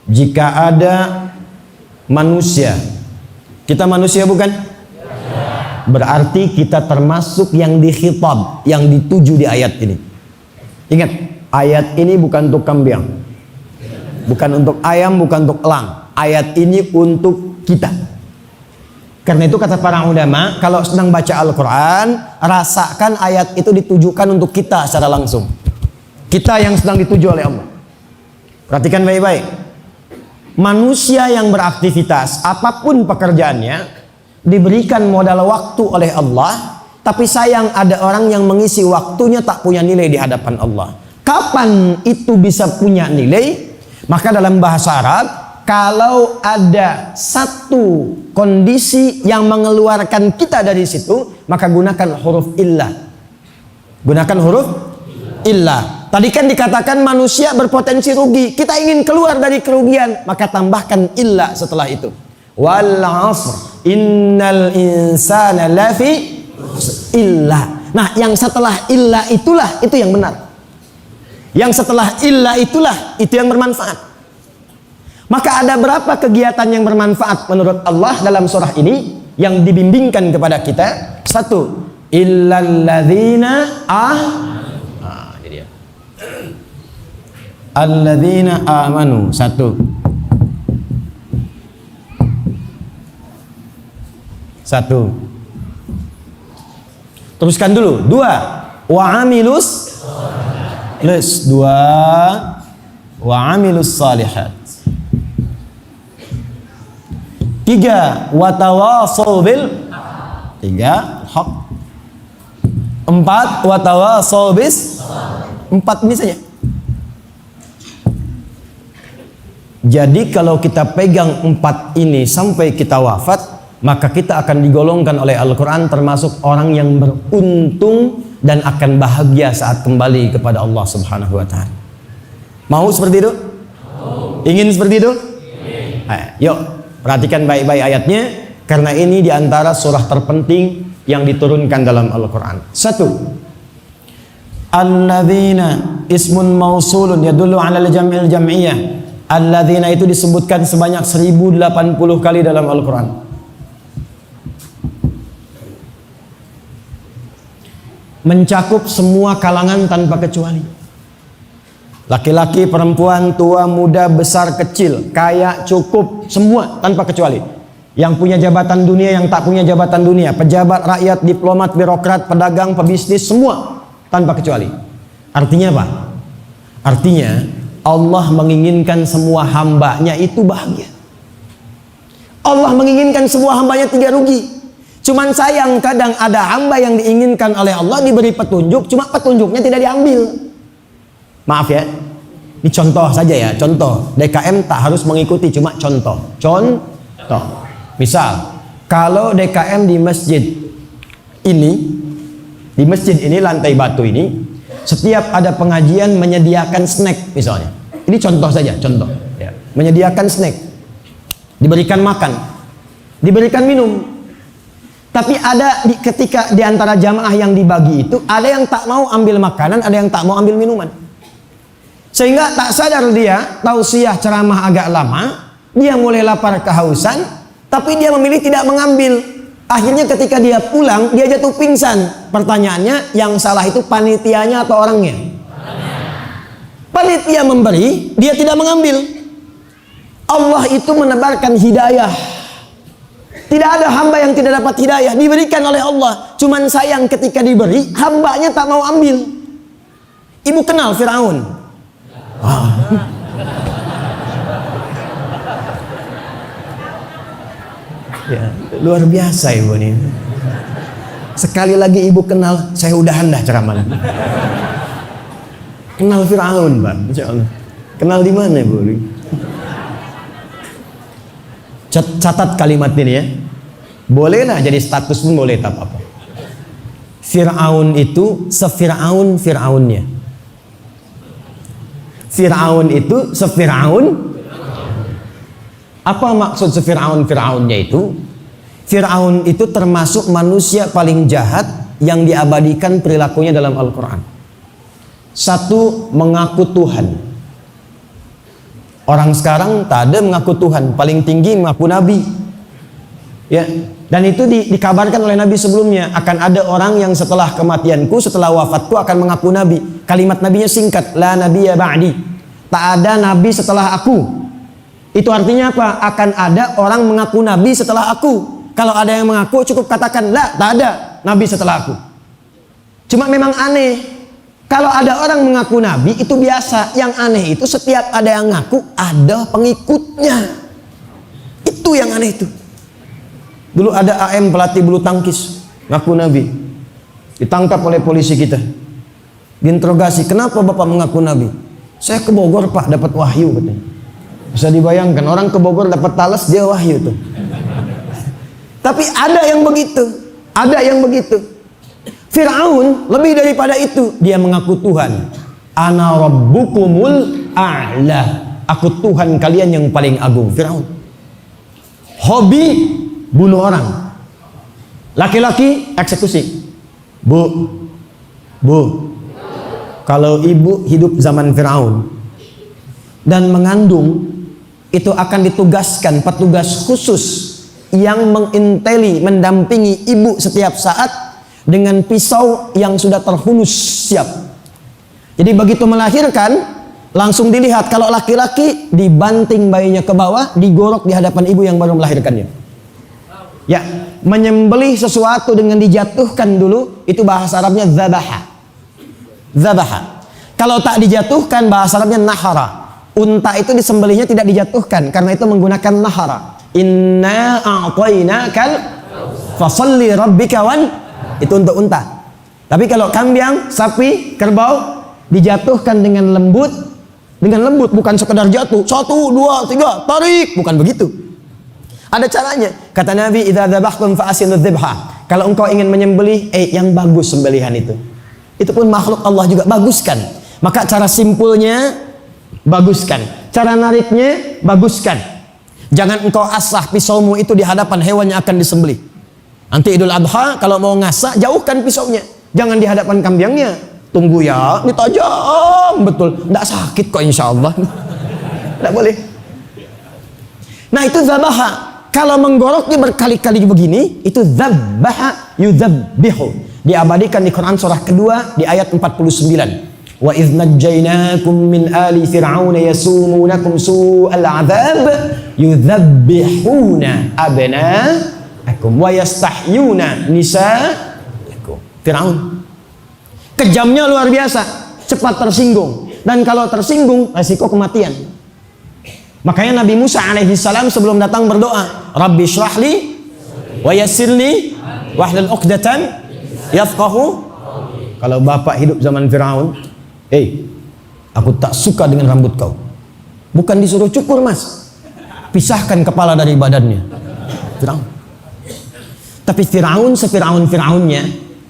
jika ada manusia, kita manusia bukan? Berarti kita termasuk yang dikhitab, yang dituju di ayat ini. Ingat, ayat ini bukan untuk kambing, bukan untuk ayam, bukan untuk elang. Ayat ini untuk kita. Karena itu kata para ulama, kalau sedang baca Al-Quran, rasakan ayat itu ditujukan untuk kita secara langsung. Kita yang sedang dituju oleh Allah. Perhatikan baik-baik. Manusia yang beraktivitas, apapun pekerjaannya, diberikan modal waktu oleh Allah, tapi sayang ada orang yang mengisi waktunya tak punya nilai di hadapan Allah. Kapan itu bisa punya nilai? Maka dalam bahasa Arab, kalau ada satu kondisi yang mengeluarkan kita dari situ, maka gunakan huruf illah. Gunakan huruf illah. Tadi kan dikatakan manusia berpotensi rugi. Kita ingin keluar dari kerugian, maka tambahkan illah setelah itu. Wal 'asr innal insana lafi illah. Nah, yang setelah illah itulah itu yang benar. Yang setelah illah itulah itu yang bermanfaat. Maka ada berapa kegiatan yang bermanfaat menurut Allah dalam surah ini yang dibimbingkan kepada kita? Satu, illalladzina ini dia. Alladzina amanu. Satu. Teruskan dulu. Dua, wa amilus. Dua, wa amilus salihat. Tiga, watawasau bil. Tiga, hak. Empat, watawasau bis. Empat ini saja. Jadi kalau kita pegang empat ini sampai kita wafat, maka kita akan digolongkan oleh Al-Quran termasuk orang yang beruntung dan akan bahagia saat kembali kepada Allah Subhanahu wa Ta'ala. Mau seperti itu? Ingin seperti itu? Yuk, perhatikan baik-baik ayatnya, karena ini diantara surah terpenting yang diturunkan dalam Al-Quran. Satu, alladzina ismun mausulun yadullu ala al-jam'il jam'iyah. Alladzina itu disebutkan sebanyak 1080 kali dalam Al-Quran. Mencakup semua kalangan tanpa kecuali. Laki-laki, perempuan, tua, muda, besar, kecil, kaya, cukup, semua tanpa kecuali. Yang punya jabatan dunia, yang tak punya jabatan dunia, pejabat, rakyat, diplomat, birokrat, pedagang, pebisnis, semua tanpa kecuali. Artinya apa? Artinya Allah menginginkan semua hambanya itu bahagia. Allah menginginkan semua hambanya tidak rugi. Cuman sayang kadang ada hamba yang diinginkan oleh Allah diberi petunjuk, cuma petunjuknya tidak diambil. Maaf ya, ini contoh saja ya, contoh. DKM tak harus mengikuti, cuma contoh. Contoh. Misal, kalau DKM di masjid ini lantai batu ini, setiap ada pengajian menyediakan snack misalnya. Ini contoh saja, contoh. Ya. Menyediakan snack, diberikan makan, diberikan minum. Tapi ada ketika di antara jamaah yang dibagi itu, ada yang tak mau ambil makanan, ada yang tak mau ambil minuman. Sehingga tak sadar dia, tausiah ceramah agak lama, dia mulai lapar kehausan, tapi dia memilih tidak mengambil. Akhirnya ketika dia pulang, dia jatuh pingsan. Pertanyaannya, yang salah itu panitianya atau orangnya? Panitia memberi, dia tidak mengambil. Allah itu menebarkan hidayah. Tidak ada hamba yang tidak dapat hidayah, diberikan oleh Allah. Cuman sayang ketika diberi, hambanya tak mau ambil. Ibu kenal Firaun? Ya, luar biasa ibu ini. Sekali lagi ibu kenal, saya udahan dah ceramah. Kenal Firaun, Pak? Insya Allah. Kenal di mana ibu? Catat kalimat ini ya. Bolehlah jadi status pun boleh, tak apa-apa. Firaun itu Fir'aunnya. Firaun itu Fir'aun. Apa maksud Fir'aunnya itu? Fir'aun itu termasuk manusia paling jahat yang diabadikan perilakunya dalam Al-Quran. Satu, mengaku Tuhan. Orang sekarang tak ada mengaku Tuhan, paling tinggi mengaku Nabi. Ya, dan itu dikabarkan oleh Nabi sebelumnya, akan ada orang yang setelah kematianku, setelah wafatku akan mengaku Nabi. Kalimat Nabinya singkat, la nabiyya ba'di. Tak ada Nabi setelah aku. Itu artinya apa? Akan ada orang mengaku Nabi setelah aku. Kalau ada yang mengaku, cukup katakan, la, tak ada Nabi setelah aku. Cuma memang aneh. Kalau ada orang mengaku Nabi, itu biasa. Yang aneh itu setiap ada yang ngaku, ada pengikutnya. Itu yang aneh itu. Dulu ada AM pelatih bulu tangkis, ngaku Nabi. Ditangkap oleh polisi kita. Diinterogasi, kenapa Bapak mengaku Nabi? Saya ke Bogor Pak, dapat wahyu katanya. Bisa dibayangkan, orang ke Bogor dapat talas, dia wahyu tuh. Tapi ada yang begitu. Ada yang begitu. Fir'aun lebih daripada itu, dia mengaku Tuhan. Ana rabbukumul a'la. Aku Tuhan kalian yang paling agung. Fir'aun. Hobi bunuh orang. Laki-laki eksekusi. Bu. Kalau ibu hidup zaman Fir'aun dan mengandung, itu akan ditugaskan petugas khusus yang menginteli, mendampingi ibu setiap saat dengan pisau yang sudah terhunus siap. Jadi begitu melahirkan, langsung dilihat. Kalau laki-laki, dibanting bayinya ke bawah, digorok di hadapan ibu yang baru melahirkannya. Ya, menyembelih sesuatu dengan dijatuhkan dulu, itu bahasa Arabnya zabaha. Zabaha. Kalau tak dijatuhkan, bahasa Arabnya nahara. Unta itu disembelihnya tidak dijatuhkan, karena itu menggunakan nahara. Inna a'tainakal fasalli rabbika wan. Itu untuk unta. Tapi kalau kambing, sapi, kerbau dijatuhkan dengan lembut, bukan sekedar jatuh 1, 2, 3 tarik, bukan begitu. Ada caranya. Kata Nabi, idza dzabhtum fa asinu dzibha. Kalau engkau ingin menyembelih, yang bagus sembelihan itu. Itu pun makhluk Allah juga, baguskan. Maka cara simpulnya baguskan, cara nariknya baguskan. Jangan engkau asah pisaumu itu di hadapan hewan yang akan disembelih. Nanti Idul Adha kalau mau ngasah, jauhkan pisaunya. Jangan di hadapan kambingnya. Tunggu ya, ditajam betul. Tidak sakit kok insya Allah. Tidak boleh. Nah itu zabaha. Kalau menggoroknya berkali-kali begini, itu zabaha yuzabbihu. Diabadikan di Quran surah kedua di ayat 49. Wa idh najjaynakum min ali fir'auna yasumunakum su'al 'adzab yuzabbihuna abna'akum wa yastahyuna nisa'akum. Fir'aun kejamnya luar biasa, cepat tersinggung, dan kalau tersinggung resiko kematian. Makanya Nabi Musa alaihissalam sebelum datang berdoa, Rabbi syrahli wa yassirli wahlul 'uqdatan yafqahu. Kalau bapak hidup zaman Fir'aun, aku tak suka dengan rambut kau. Bukan disuruh cukur mas, pisahkan kepala dari badannya. Fir'aun. Tapi Fir'aun Fir'aunnya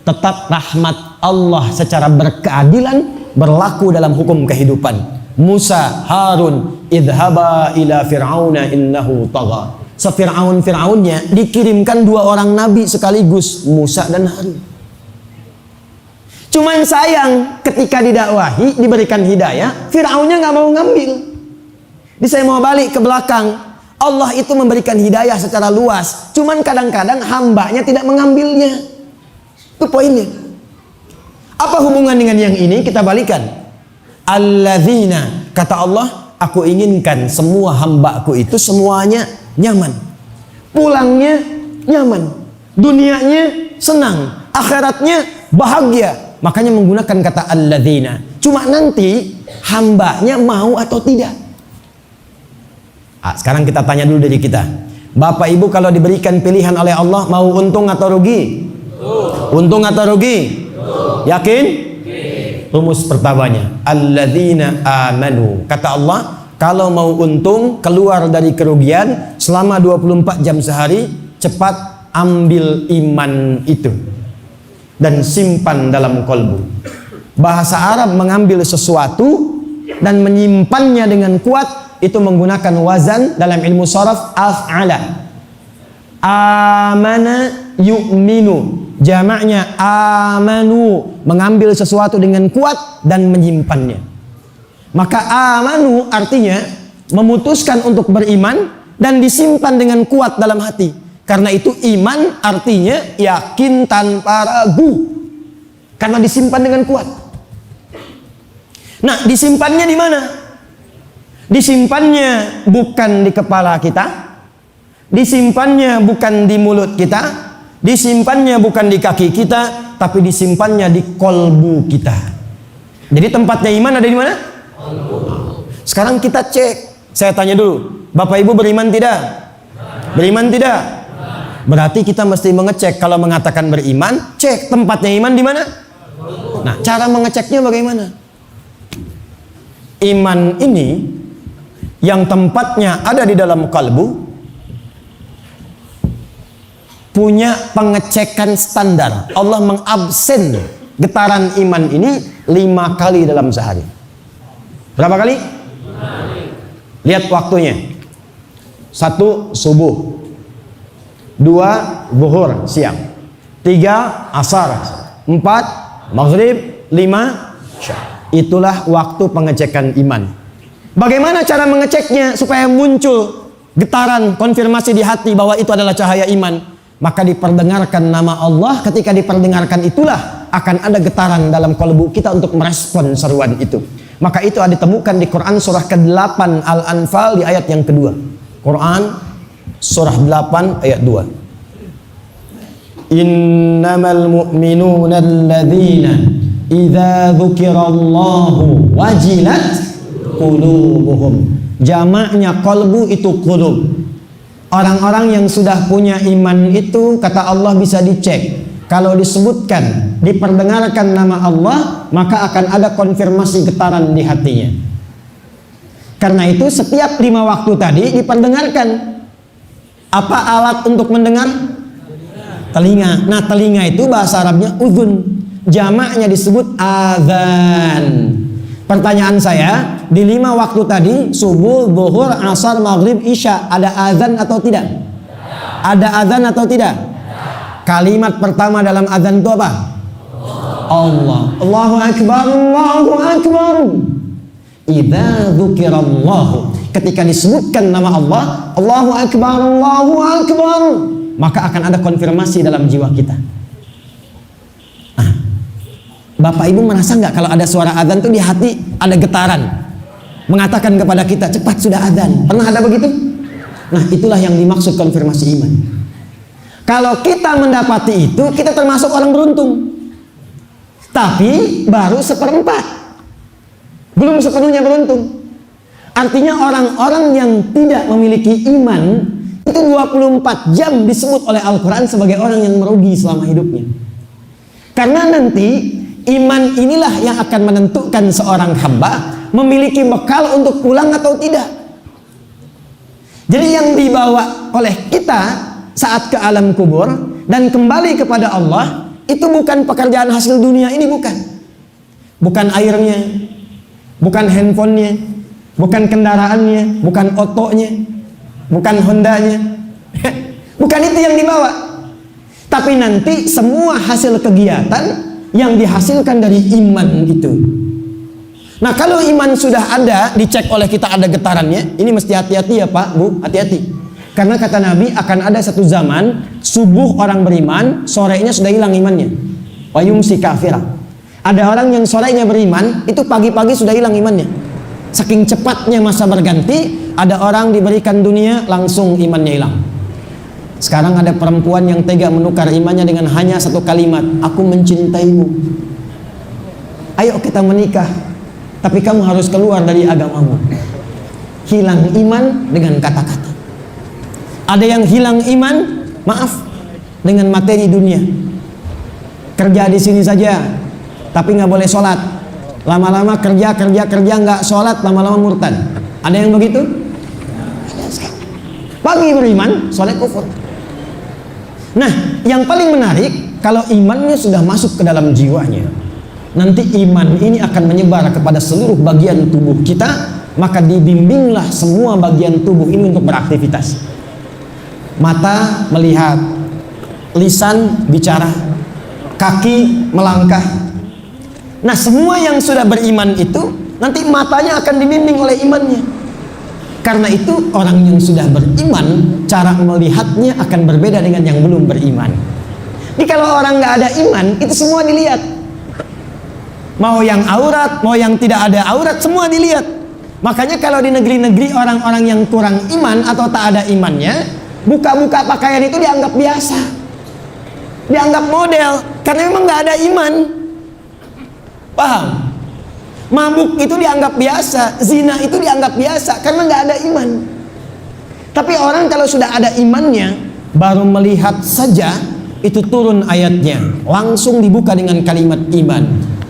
tetap rahmat Allah secara berkeadilan berlaku dalam hukum kehidupan. Musa, Harun, idhaba ila Fir'auna innahu tagha. Fir'aunnya dikirimkan 2 orang nabi sekaligus, Musa dan Harun. Cuman sayang ketika didakwahi, diberikan hidayah, Fir'aunnya nggak mau ngambil. Jadi saya mau balik ke belakang. Allah itu memberikan hidayah secara luas, cuman kadang-kadang hambanya tidak mengambilnya. Itu poinnya. Apa hubungan dengan yang ini? Kita balikan. Alladzina, kata Allah, aku inginkan semua hambaku itu semuanya nyaman. Pulangnya nyaman, dunianya senang, akhiratnya bahagia. Makanya menggunakan kata alladzina. Cuma nanti hambanya mau atau tidak. Sekarang kita tanya dulu dari kita. Bapak Ibu kalau diberikan pilihan oleh Allah, mau untung atau rugi? Untung atau rugi? Yakin? Rumus pertamanya, alladzina amanu. Kata Allah, kalau mau untung, keluar dari kerugian selama 24 jam sehari, cepat ambil iman itu dan simpan dalam kolbu. Bahasa Arab mengambil sesuatu dan menyimpannya dengan kuat itu menggunakan wazan dalam ilmu sharaf af'ala. Amana yu'minu, jamaknya amanu, mengambil sesuatu dengan kuat dan menyimpannya. Maka amanu artinya memutuskan untuk beriman dan disimpan dengan kuat dalam hati. Karena itu iman artinya yakin tanpa ragu. Karena disimpan dengan kuat. Nah, disimpannya di mana? Disimpannya bukan di kepala kita, disimpannya bukan di mulut kita, disimpannya bukan di kaki kita, tapi disimpannya di kolbu kita. Jadi tempatnya iman ada di mana? Sekarang kita cek. Saya tanya dulu, Bapak Ibu beriman tidak? Beriman tidak? Berarti kita mesti mengecek. Kalau mengatakan beriman, cek tempatnya iman di mana? Nah, cara mengeceknya bagaimana? Iman ini yang tempatnya ada di dalam kalbu punya pengecekan standar. Allah mengabsen getaran iman ini 5 kali dalam sehari. Berapa kali? Lihat waktunya. 1 subuh, 2 zuhur siang, 3 asar, 4 maghrib, 5 isya. Itulah waktu pengecekan iman. Bagaimana cara mengeceknya supaya muncul getaran konfirmasi di hati bahwa itu adalah cahaya iman? Maka diperdengarkan nama Allah. Ketika diperdengarkan itulah akan ada getaran dalam kalbu kita untuk merespon seruan itu. Maka itu ada ditemukan di Quran surah ke-8 Al-Anfal di ayat yang kedua. Quran surah 8 ayat 2. Innamal mu'minuna alladzina idza dzukirallahu wajilat qulubuhum. Jamaknya qalbu itu qulub. Orang-orang yang sudah punya iman itu kata Allah bisa dicek. Kalau disebutkan, diperdengarkan nama Allah, maka akan ada konfirmasi getaran di hatinya. Karena itu setiap 5 waktu tadi diperdengarkan. Apa alat untuk mendengar? Telinga. Nah, telinga itu bahasa Arabnya udhun. Jamaknya disebut adzan. Pertanyaan saya, di 5 waktu tadi, subuh, zuhur, asar, maghrib, isya, ada adzan atau tidak? Ada adzan atau tidak? Kalimat pertama dalam adzan itu apa? Allah. Allahu akbar, Allahu akbar. Idza dzukirallahu. Ketika disebutkan nama Allah, Allahu akbar, Allahu akbar, maka akan ada konfirmasi dalam jiwa kita. Bapak Ibu merasa nggak kalau ada suara adzan tuh di hati ada getaran mengatakan kepada kita cepat sudah adzan? Pernah ada begitu? Nah, itulah yang dimaksud konfirmasi iman. Kalau kita mendapati itu, kita termasuk orang beruntung. Tapi baru 1/4, belum sepenuhnya beruntung. Artinya orang-orang yang tidak memiliki iman itu 24 jam disebut oleh Al-Quran sebagai orang yang merugi selama hidupnya. Karena nanti iman inilah yang akan menentukan seorang hamba memiliki bekal untuk pulang atau tidak. Jadi yang dibawa oleh kita saat ke alam kubur dan kembali kepada Allah itu bukan pekerjaan hasil dunia ini, bukan. Bukan airnya, bukan handphonenya, bukan kendaraannya, bukan otonya, bukan Hondanya. Bukan itu yang dibawa. Tapi nanti semua hasil kegiatan yang dihasilkan dari iman itu. Nah, kalau iman sudah ada, dicek oleh kita ada getarannya, ini mesti hati-hati ya Pak, Bu, hati-hati. Karena kata Nabi akan ada satu zaman subuh orang beriman, sorenya sudah hilang imannya. Wa yumsi kafira. Ada orang yang sorenya beriman, itu pagi-pagi sudah hilang imannya. Saking cepatnya masa berganti, ada orang diberikan dunia langsung imannya hilang. Sekarang ada perempuan yang tega menukar imannya dengan hanya 1 kalimat, aku mencintaimu. Ayo kita menikah, tapi kamu harus keluar dari agamamu. Hilang iman dengan kata-kata. Ada yang hilang iman, maaf, dengan materi dunia. Kerja di sini saja, tapi nggak boleh sholat. Lama-lama kerja nggak sholat, lama-lama murtad. Ada yang begitu? Pagi beriman, sore kufur. Nah, yang paling menarik, kalau imannya sudah masuk ke dalam jiwanya, nanti iman ini akan menyebar kepada seluruh bagian tubuh kita, maka dibimbinglah semua bagian tubuh ini untuk beraktivitas. Mata melihat, lisan bicara, kaki melangkah. Nah, semua yang sudah beriman itu nanti matanya akan dibimbing oleh imannya. Karena itu orang yang sudah beriman, cara melihatnya akan berbeda dengan yang belum beriman. Jadi kalau orang nggak ada iman, itu semua dilihat. Mau yang aurat, mau yang tidak ada aurat, semua dilihat. Makanya kalau di negeri-negeri orang-orang yang kurang iman atau tak ada imannya, buka-buka pakaian itu dianggap biasa, dianggap model, karena memang nggak ada iman. Paham? Mabuk itu dianggap biasa, zina itu dianggap biasa karena nggak ada iman. Tapi orang kalau sudah ada imannya, baru melihat saja itu turun ayatnya, langsung dibuka dengan kalimat iman.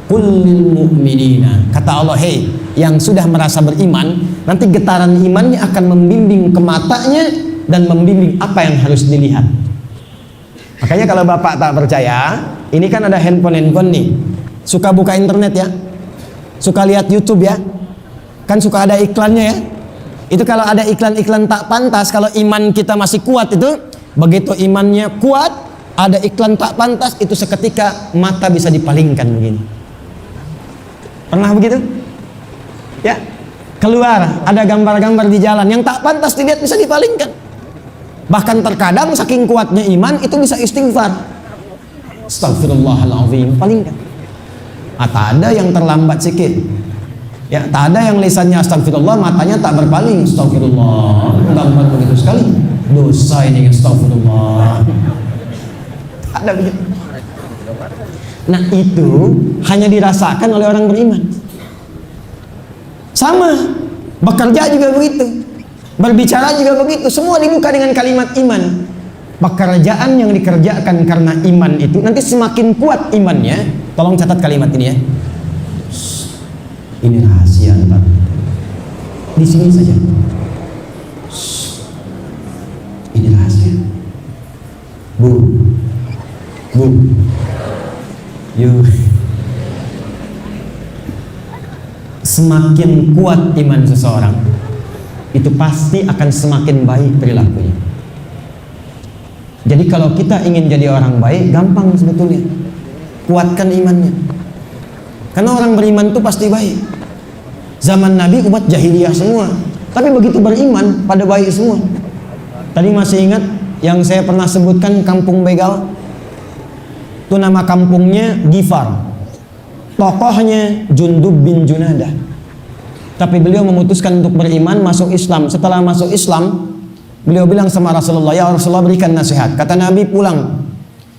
Kullil mu'minina, kata Allah, hei yang sudah merasa beriman, nanti getaran imannya akan membimbing ke matanya dan membimbing apa yang harus dilihat. Makanya kalau bapak tak percaya, ini kan ada handphone nih, suka buka internet ya, suka lihat YouTube ya, kan suka ada iklannya ya. Itu kalau ada iklan-iklan tak pantas, kalau iman kita masih kuat itu, begitu imannya kuat, ada iklan tak pantas, itu seketika mata bisa dipalingkan begini. Pernah begitu? Ya, keluar ada gambar-gambar di jalan yang tak pantas dilihat, bisa dipalingkan. Bahkan terkadang saking kuatnya iman itu bisa istighfar. Astagfirullahaladzim, palingkan. Tak ada yang terlambat sikit. Ya, tak ada yang lisannya astagfirullah, matanya tak berpaling. Astagfirullah, lambat begitu sekali. Dosa ini, astagfirullah. Tak ada begitu. Nah itu hanya dirasakan oleh orang beriman. Sama, bekerja juga begitu, berbicara juga begitu, semua dibuka dengan kalimat iman. Pekerjaan yang dikerjakan karena iman itu nanti semakin kuat imannya. Tolong catat kalimat ini ya. Ini rahasia, Pak. Di sini saja. Ini rahasia. Bu. Semakin kuat iman seseorang, itu pasti akan semakin baik perilakunya. Jadi kalau kita ingin jadi orang baik, gampang sebetulnya. Kuatkan imannya. Karena orang beriman itu pasti baik. Zaman Nabi umat jahiliyah semua, tapi begitu beriman pada baik semua. Tadi masih ingat yang saya pernah sebutkan kampung begal? Itu nama kampungnya Gifar. Tokohnya Jundub bin Junadah. Tapi beliau memutuskan untuk beriman, masuk Islam. Setelah masuk Islam, beliau bilang sama Rasulullah, ya Rasulullah berikan nasihat. Kata Nabi, pulang.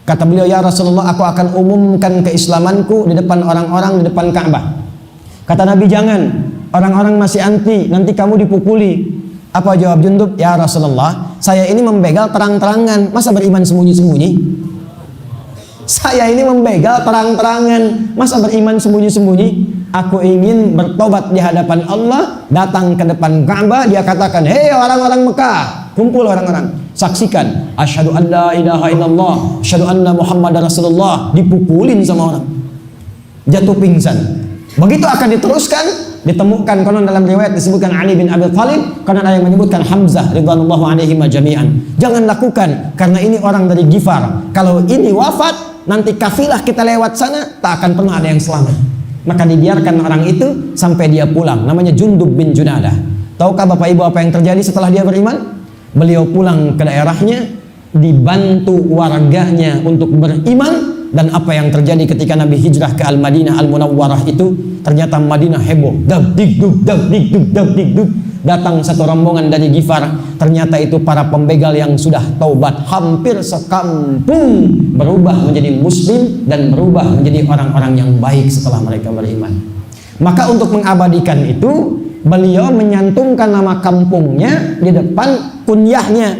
Kata beliau, ya Rasulullah, aku akan umumkan keislamanku di depan orang-orang, di depan Ka'bah. Kata Nabi, jangan, orang-orang masih anti, nanti kamu dipukuli. Apa jawab Jundub? Ya Rasulullah, saya ini membegal terang-terangan, masa beriman sembunyi-sembunyi? Saya ini membegal terang-terangan, masa beriman sembunyi-sembunyi? Aku ingin bertobat di hadapan Allah, datang ke depan Ka'bah, dia katakan, hei orang-orang Mekah, kumpul orang-orang, saksikan, asyhadu an la ilaha illallah, asyhadu anna Muhammadar Rasulullah, dipukulin sama orang, jatuh pingsan. Begitu akan diteruskan, ditemukan, konon dalam riwayat disebutkan Ali bin Abi Thalib, konon ada yang menyebutkan Hamzah radhiyallahu alaihim jami'an. Jangan lakukan, karena ini orang dari Gifar. Kalau ini wafat, nanti kafilah kita lewat sana, tak akan pernah ada yang selamat. Maka dibiarkan orang itu sampai dia pulang. Namanya Jundub bin Junadah. Tahukah Bapak Ibu apa yang terjadi setelah dia beriman? Beliau pulang ke daerahnya, dibantu warganya untuk beriman. Dan apa yang terjadi ketika Nabi hijrah ke Al-Madinah Al-Munawwarah itu, ternyata Madinah heboh. Dabdikduk. Datang satu rombongan dari Gifar. Ternyata itu para pembegal yang sudah taubat. Hampir sekampung berubah menjadi muslim dan berubah menjadi orang-orang yang baik setelah mereka beriman. Maka untuk mengabadikan itu, beliau menyantumkan nama kampungnya di depan kunyahnya.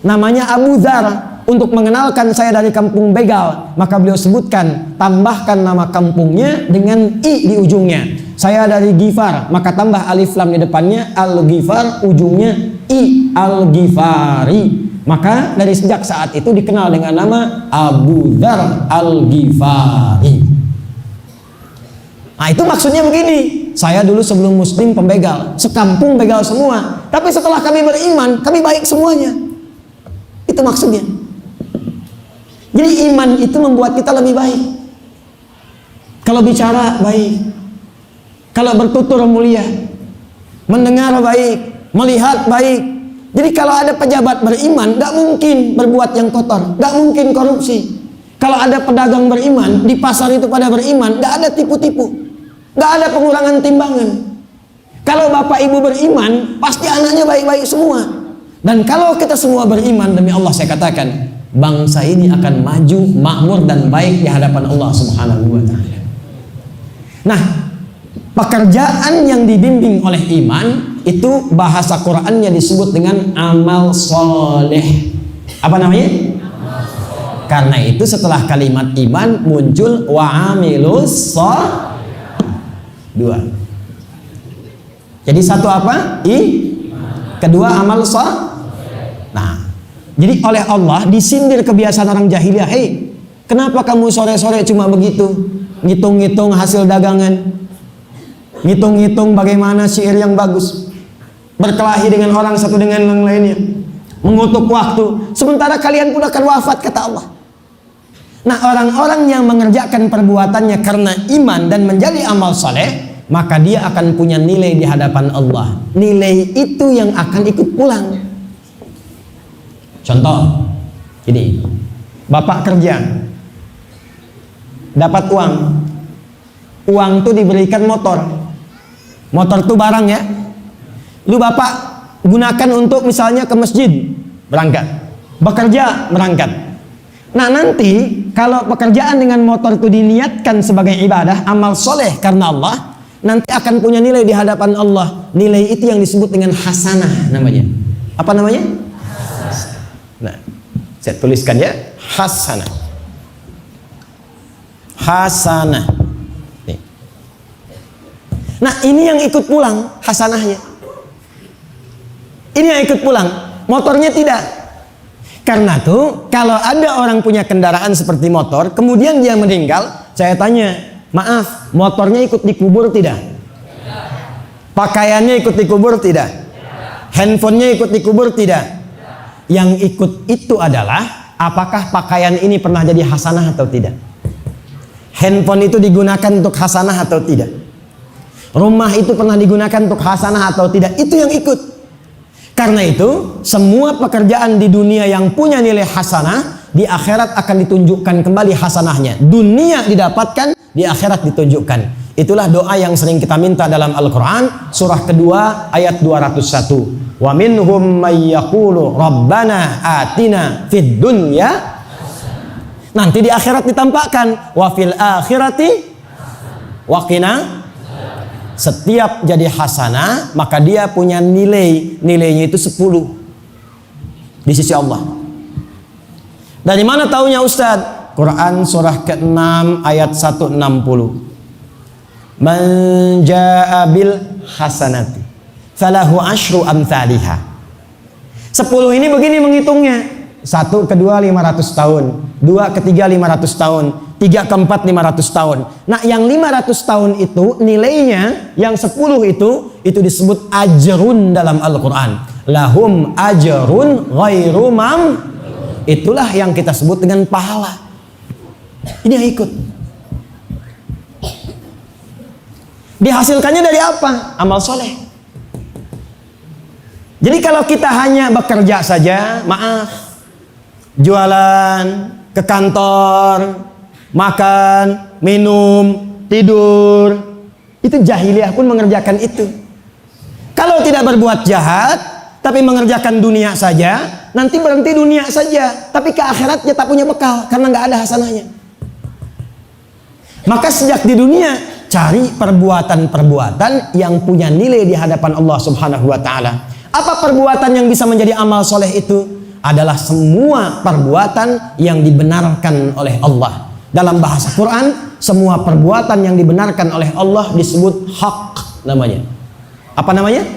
Namanya Abu Dzar. Untuk mengenalkan saya dari kampung begal, maka beliau sebutkan, tambahkan nama kampungnya dengan i di ujungnya. Saya dari Gifar, maka tambah alif lam di depannya, Al-Ghifar, ujungnya i, Al-Ghifari. Maka dari sejak saat itu dikenal dengan nama Abu Dzar Al-Ghifari. Nah itu maksudnya begini, saya dulu sebelum muslim pembegal, sekampung begal semua, tapi setelah kami beriman, kami baik semuanya. Itu maksudnya. Jadi iman itu membuat kita lebih baik. Kalau bicara baik, kalau bertutur mulia, mendengar baik, melihat baik. Jadi kalau ada pejabat beriman, gak mungkin berbuat yang kotor, gak mungkin korupsi. Kalau ada pedagang beriman, di pasar itu pada beriman, gak ada tipu-tipu, gak ada pengurangan timbangan. Kalau bapak ibu beriman, pasti anaknya baik-baik semua. Dan kalau kita semua beriman, demi Allah saya katakan, bangsa ini akan maju, makmur dan baik di hadapan Allah Subhanahu wa Ta'ala. Nah, pekerjaan yang dibimbing oleh iman itu bahasa Qur'annya disebut dengan amal soleh. Apa namanya? Karena itu setelah kalimat iman muncul wa'amilus dua. Jadi satu apa? Kedua amal Nah, jadi oleh Allah disindir kebiasaan orang jahiliyah. Hei, kenapa kamu sore-sore cuma begitu? Ngitung-ngitung hasil dagangan, ngitung-ngitung bagaimana syair yang bagus, berkelahi dengan orang satu dengan yang lainnya, mengutuk waktu, sementara kalian pun akan wafat, kata Allah. Nah, orang-orang yang mengerjakan perbuatannya karena iman dan menjadi amal saleh, maka dia akan punya nilai di hadapan Allah. Nilai itu yang akan ikut pulang. Contoh, ini bapak kerja, dapat uang. Uang tuh diberikan motor. Motor tuh barang ya. Lu bapak gunakan untuk misalnya ke masjid, berangkat. Bekerja, berangkat. Nah, nanti kalau pekerjaan dengan motor itu diniatkan sebagai ibadah, amal soleh karena Allah, nanti akan punya nilai di hadapan Allah. Nilai itu yang disebut dengan hasanah namanya. Apa namanya? Nah, saya tuliskan ya, hasanah. Hasanah. Nih. Nah, ini yang ikut pulang hasanahnya. Ini yang ikut pulang, motornya tidak. Karena tuh kalau ada orang punya kendaraan seperti motor, kemudian dia meninggal, saya tanya, maaf, motornya ikut dikubur tidak? Pakaiannya ikut dikubur tidak? Handphonenya ikut dikubur tidak? Yang ikut itu adalah apakah pakaian ini pernah jadi hasanah atau tidak? Handphone itu digunakan untuk hasanah atau tidak? Rumah itu pernah digunakan untuk hasanah atau tidak? Itu yang ikut. Karena itu semua pekerjaan di dunia yang punya nilai hasanah, di akhirat akan ditunjukkan kembali hasanahnya. Dunia didapatkan, di akhirat ditunjukkan. Itulah doa yang sering kita minta dalam Al-Quran, surah kedua ayat 201. Wa minhum may yaqulu rabbana atina fid dunya. Nanti di akhirat ditampakkan wa fil akhirati wa qina. Setiap jadi hasanah maka dia punya nilainya itu 10 di sisi Allah. Dari mana taunya Ustaz? Quran surah ke-6 ayat 160. Man jaa bil hasanati falahu asyru amsalihha. 10 ini begini menghitungnya. 1 kedua 500 tahun, 2 ketiga 500 tahun, 3 keempat 500 tahun. Nah, yang 500 tahun itu nilainya, yang 10 itu disebut ajrun dalam Al-Quran. Lahum ajrun ghairu mam. Itulah yang kita sebut dengan pahala. Ini yang ikut. Dihasilkannya dari apa? Amal soleh. Jadi kalau kita hanya bekerja saja, maaf, jualan, ke kantor, makan, minum, tidur, itu jahiliyah pun mengerjakan itu. Kalau tidak berbuat jahat, tapi mengerjakan dunia saja, nanti berhenti dunia saja, tapi ke akhiratnya tak punya bekal karena nggak ada hasanahnya. Maka sejak di dunia cari perbuatan-perbuatan yang punya nilai di hadapan Allah Subhanahu wa Ta'ala. Apa perbuatan yang bisa menjadi amal soleh itu? Adalah semua perbuatan yang dibenarkan oleh Allah. Dalam bahasa Quran, semua perbuatan yang dibenarkan oleh Allah disebut hak namanya. Apa namanya?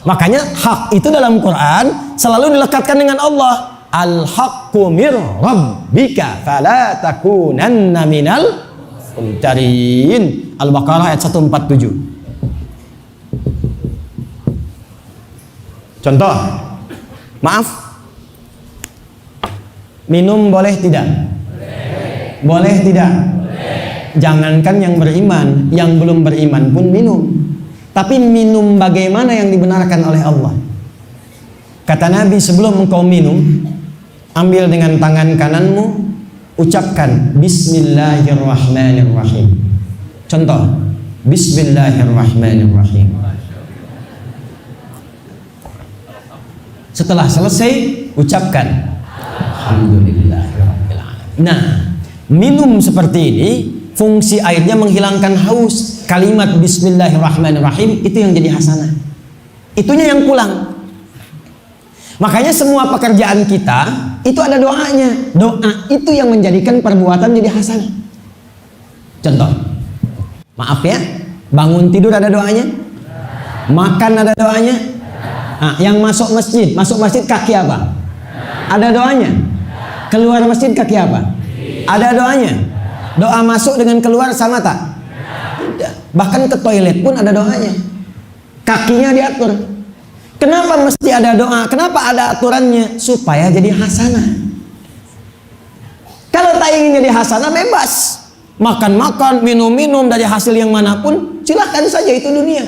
Makanya hak itu dalam Quran selalu dilekatkan dengan Allah. Al-haqqu mir rabbika fala takunanna minal mumtarin. Al-Baqarah ayat 147. Contoh, maaf, minum boleh tidak? Boleh tidak? Jangankan yang beriman, yang belum beriman pun minum. Tapi minum bagaimana yang dibenarkan oleh Allah. Kata Nabi, sebelum engkau minum, ambil dengan tangan kananmu, ucapkan Bismillahirrahmanirrahim. Contoh, Bismillahirrahmanirrahim. Setelah selesai, ucapkan Alhamdulillahirabbil alamin. Nah, minum seperti ini, fungsi airnya menghilangkan haus. Kalimat Bismillahirrahmanirrahim itu yang jadi hasanah. Itunya yang pulang. Makanya semua pekerjaan kita itu ada doanya. Doa itu yang menjadikan perbuatan jadi hasanah. Contoh, maaf ya, bangun tidur ada doanya, makan ada doanya. Nah, yang masuk masjid kaki apa? Ada doanya. Keluar masjid kaki apa? Ada doanya. Doa masuk dengan keluar sama tak? Bahkan ke toilet pun ada doanya. Kakinya diatur. Kenapa mesti ada doa? Kenapa ada aturannya? Supaya jadi hasanah. Kalau tak ingin jadi hasanah, bebas. Makan-makan, minum-minum dari hasil yang manapun, silahkan saja, itu dunia.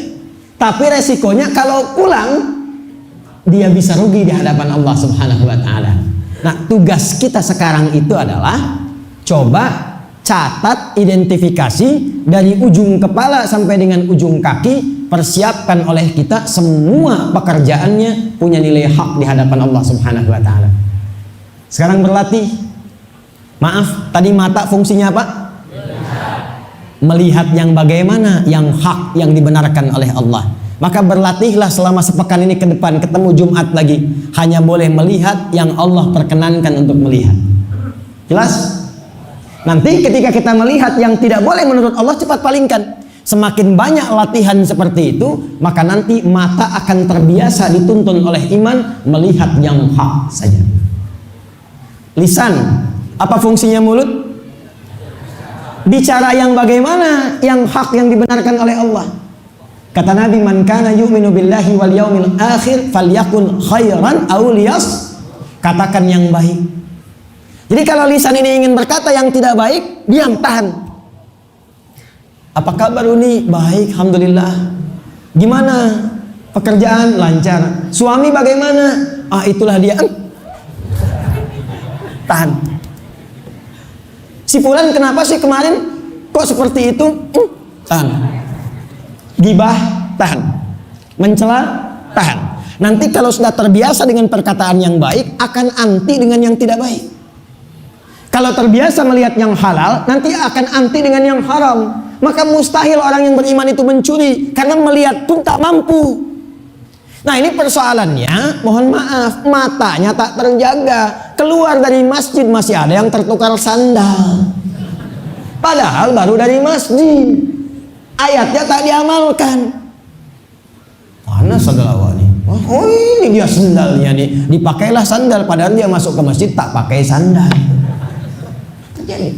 Tapi resikonya kalau pulang, dia bisa rugi di hadapan Allah Subhanahu wa ta'ala. Nah, tugas kita sekarang itu adalah coba catat, identifikasi dari ujung kepala sampai dengan ujung kaki, persiapkan oleh kita semua pekerjaannya punya nilai hak di hadapan Allah Subhanahu wa ta'ala. Sekarang berlatih. Maaf, tadi mata fungsinya apa? Melihat yang bagaimana, yang hak, yang dibenarkan oleh Allah. Maka berlatihlah selama sepekan ini ke depan, ketemu Jumat lagi, hanya boleh melihat yang Allah perkenankan untuk melihat. Jelas? Nanti ketika kita melihat yang tidak boleh menurut Allah, cepat palingkan. Semakin banyak latihan seperti itu, maka nanti mata akan terbiasa dituntun oleh iman melihat yang hak saja. Lisan, apa fungsinya mulut? Bicara yang bagaimana, yang hak, yang dibenarkan oleh Allah. Kata Nabi, man kana yu'minu billahi wal yaumil akhir falyakun khairan aw liyas. Katakan yang baik. Jadi kalau lisan ini ingin berkata yang tidak baik, diam, tahan. Apa kabar Uni? Baik, alhamdulillah. Gimana pekerjaan? Lancar. Suami bagaimana? Ah, itulah dia. Tahan. Si fulan kenapa sih kemarin kok seperti itu? Tahan. Gibah, tahan. Mencela, tahan. Nanti kalau sudah terbiasa dengan perkataan yang baik, akan anti dengan yang tidak baik. Kalau terbiasa melihat yang halal, nanti akan anti dengan yang haram. Maka mustahil orang yang beriman itu mencuri, karena melihat pun tak mampu. Nah, ini persoalannya, mohon maaf, matanya tak terjaga. Keluar dari masjid masih ada yang tertukar sandal. Padahal baru dari masjid. Ayatnya tak diamalkan. Mana sandal awak nih? Oh, ini dia sandalnya nih. Dipakailah sandal, padahal dia masuk ke masjid tak pakai sandal. Terjadi.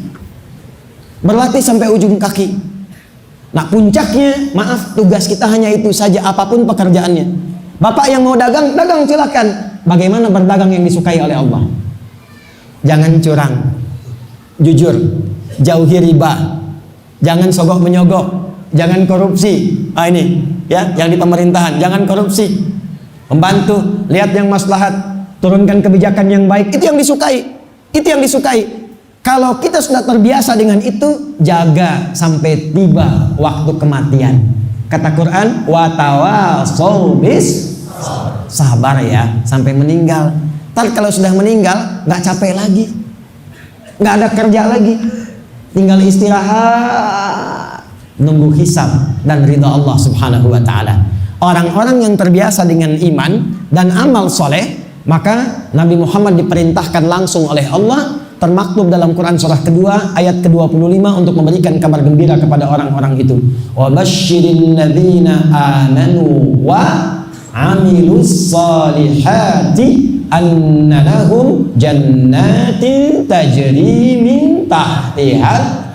Berlatih sampai ujung kaki. Nah, puncaknya, maaf, tugas kita hanya itu saja, apapun pekerjaannya. Bapak yang mau dagang, dagang silakan. Bagaimana berdagang yang disukai oleh Allah? Jangan curang, jujur, jauhi riba, jangan sogok menyogok, jangan korupsi. Ah, ini ya, yang di pemerintahan, jangan korupsi. Membantu, lihat yang maslahat, turunkan kebijakan yang baik. Itu yang disukai. Itu yang disukai. Kalau kita sudah terbiasa dengan itu, jaga sampai tiba waktu kematian. Kata Quran, wa tawasau bis, sabar ya sampai meninggal. Ntar kalau sudah meninggal, nggak capek lagi, nggak ada kerja lagi, tinggal istirahat, nunggu hisab dan ridha Allah Subhanahu wa ta'ala. Orang-orang yang terbiasa dengan iman dan amal soleh, maka Nabi Muhammad diperintahkan langsung oleh Allah, termaktub dalam Quran surah kedua ayat ke-25 untuk memberikan kabar gembira kepada orang-orang itu. Wa basyiril ladzina amanu wa amilus solihati anna lahum jannatin tajri min tahtihal.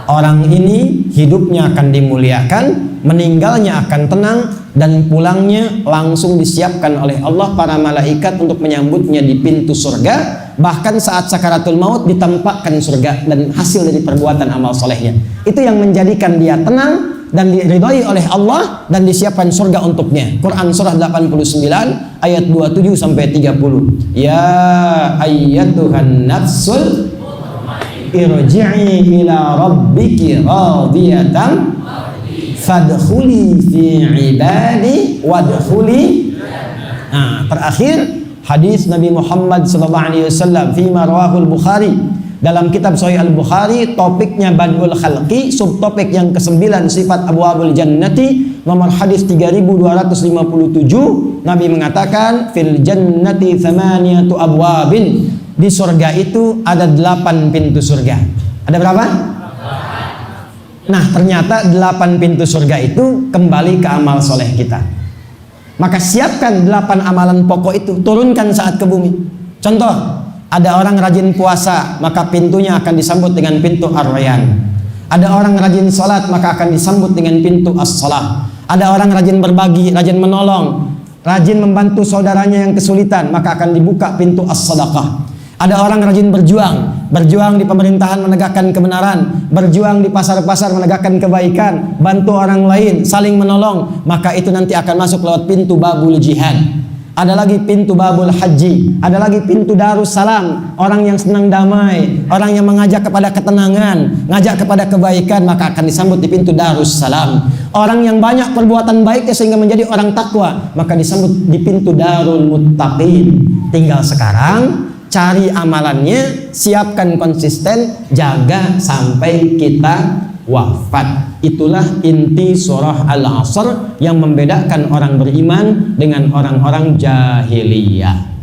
Orang ini hidupnya akan dimuliakan, meninggalnya akan tenang, dan pulangnya langsung disiapkan oleh Allah para malaikat untuk menyambutnya di pintu surga. Bahkan saat sakaratul maut ditampakkan surga dan hasil dari perbuatan amal solehnya. Itu yang menjadikan dia tenang dan diridhai oleh Allah dan disiapkan surga untuknya. Quran surah 89 ayat 27 sampai 30. Ya ayyatuhan nafsul irji'i ila rabbiki radiyatan fadkhuli fi ibadi wadkhuli. Nah, terakhir hadis Nabi Muhammad sallallahu alaihi wasallam fima rawahul Bukhari, dalam kitab Sahih Al-Bukhari, topiknya Badul Khalqi, subtopik yang ke-9 sifat abwabul jannati, nomor hadis 3257. Nabi mengatakan fil jannati thamaniyatu abwabin, di surga itu ada 8 pintu surga. Ada berapa? Nah, ternyata 8 pintu surga itu kembali ke amal soleh kita. Maka siapkan 8 amalan pokok itu, turunkan saat ke bumi. Contoh, ada orang rajin puasa, maka pintunya akan disambut dengan pintu Ar-Rayyan. Ada orang rajin sholat, maka akan disambut dengan pintu As-Salah. Ada orang rajin berbagi, rajin menolong, rajin membantu saudaranya yang kesulitan, maka akan dibuka pintu As-Sadaqah. Ada orang rajin berjuang di pemerintahan menegakkan kebenaran, berjuang di pasar-pasar menegakkan kebaikan, bantu orang lain, saling menolong, maka itu nanti akan masuk lewat pintu babul jihad. Ada lagi pintu babul haji, ada lagi pintu Darussalam, orang yang senang damai, orang yang mengajak kepada ketenangan, ngajak kepada kebaikan, maka akan disambut di pintu Darussalam. Orang yang banyak perbuatan baiknya sehingga menjadi orang takwa, maka disambut di pintu Darul Muttaqin. Tinggal sekarang cari amalannya, siapkan konsisten, jaga sampai kita wafat. Itulah inti surah Al-Asr yang membedakan orang beriman dengan orang-orang jahiliyah.